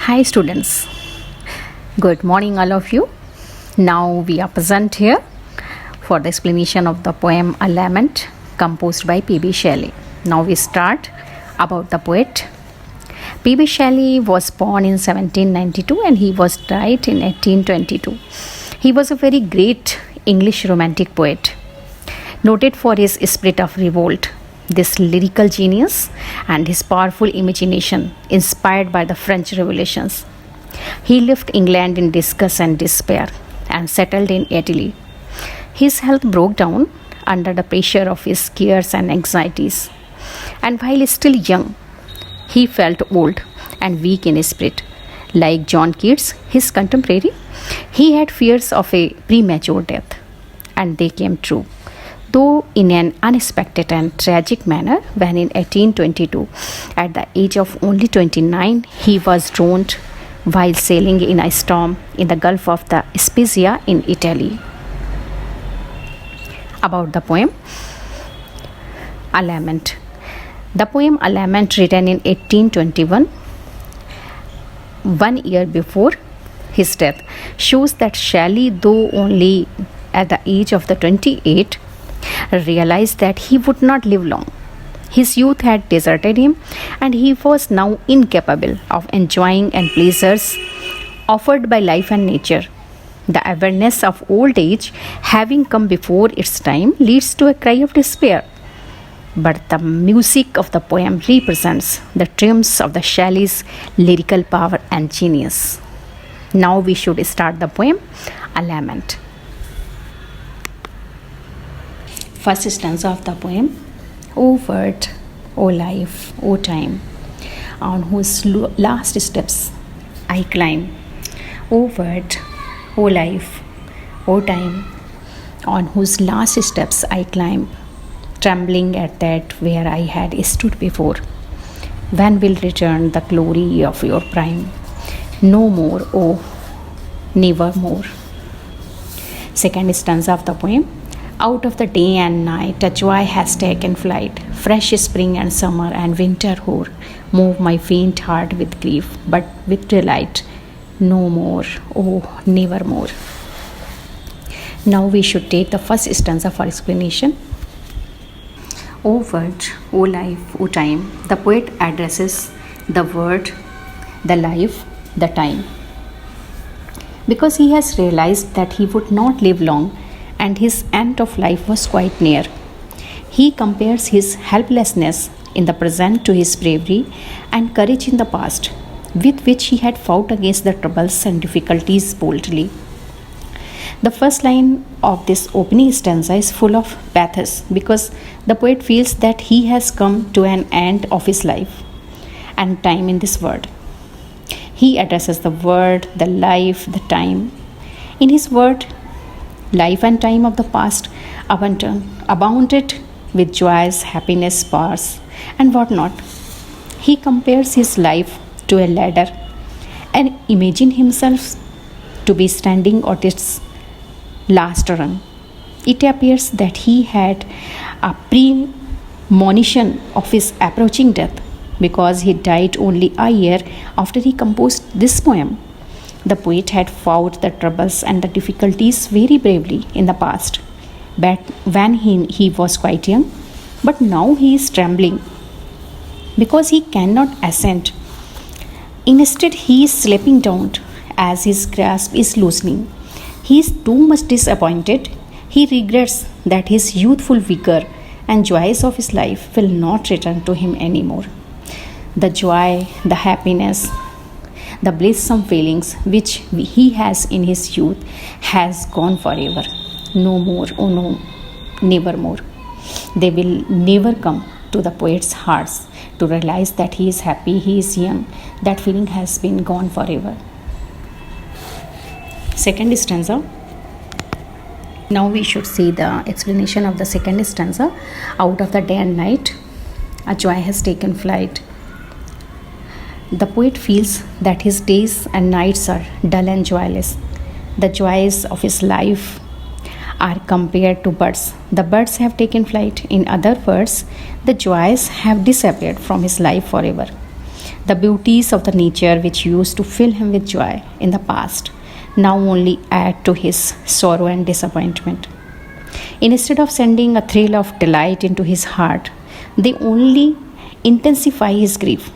Hi students, good morning all of you. Now we are present here for the explanation of the poem A Lament composed by P.B. Shelley. Now we start about the poet. P.B. Shelley was born in 1792 and he was died in 1822. He was a very great English romantic poet, noted for his spirit of revolt. This lyrical genius and his powerful imagination inspired by the French revolutions. He left England in disgust and despair and settled in Italy. His health broke down under the pressure of his cares and anxieties. And while still young, he felt old and weak in spirit. Like John Keats, his contemporary, he had fears of a premature death, and they came true, though in an unexpected and tragic manner, when in 1822, at the age of only 29, he was drowned while sailing in a storm in the Gulf of the Spezia in Italy. About the poem A Lament. The poem A Lament, written in 1821, 1 year before his death, shows that Shelley, though only at the age of the 28, realized that he would not live long. His youth had deserted him, and he was now incapable of enjoying and pleasures offered by life and nature. The awareness of old age, having come before its time, leads to a cry of despair. But the music of the poem represents the triumphs of the Shelley's lyrical power and genius. Now we should start the poem A Lament. First stanza of the poem. O word, O life, O time, on whose last steps I climb. O word, O life, O time, on whose last steps I climb, trembling at that where I had stood before. When will return the glory of your prime? No more, oh, never more. Second stanza of the poem. Out of the day and night, a joy has taken flight. Fresh spring and summer and winter hoar move my faint heart with grief, but with delight. No more, oh, never more. Now we should take the first stanza for explanation. O word, O life, O time. The poet addresses the word, the life, the time, because he has realized that he would not live long and his end of life was quite near. He compares his helplessness in the present to his bravery and courage in the past, with which he had fought against the troubles and difficulties boldly. The first line of this opening stanza is full of pathos because the poet feels that he has come to an end of his life and time in this world. He addresses the word, the life, the time. In his word, life and time of the past abounded with joys, happiness, powers, and whatnot. He compares his life to a ladder and imagine himself to be standing at its last rung. It appears that he had a premonition of his approaching death because he died only a year after he composed this poem. The poet had fought the troubles and the difficulties very bravely in the past, but when he was quite young, but now he is trembling because he cannot ascend. Instead, he is slipping down as his grasp is loosening. He is too much disappointed. He regrets that his youthful vigor and joys of his life will not return to him anymore. The joy, the happiness, the blissome feelings which he has in his youth has gone forever. No more, oh no, never more. They will never come to the poet's hearts to realize that he is happy, he is young. That feeling has been gone forever. Second stanza. Now we should see the explanation of the second stanza. Out of the day and night, a joy has taken flight. The poet feels that his days and nights are dull and joyless. The joys of his life are compared to birds. The birds have taken flight. In other words, the joys have disappeared from his life forever. The beauties of the nature which used to fill him with joy in the past now only add to his sorrow and disappointment. Instead of sending a thrill of delight into his heart, they only intensify his grief.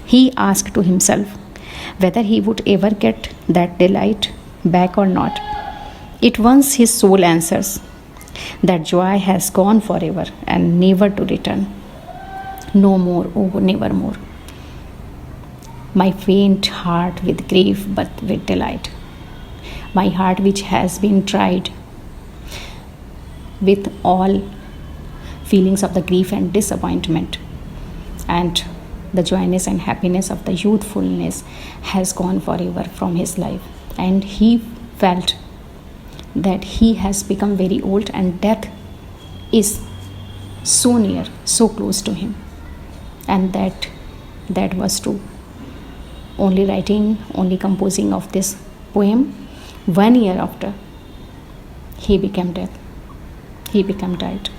He asked to himself whether he would ever get that delight back or not. At once his soul answers that joy has gone forever and never to return. No more, oh, never more. My faint heart with grief but with delight. My heart which has been tried with all feelings of the grief and disappointment, and the joyness and happiness of the youthfulness has gone forever from his life, and he felt that he has become very old and death is so near, so close to him. And that was true. Only composing of this poem 1 year after he became dead, he became died.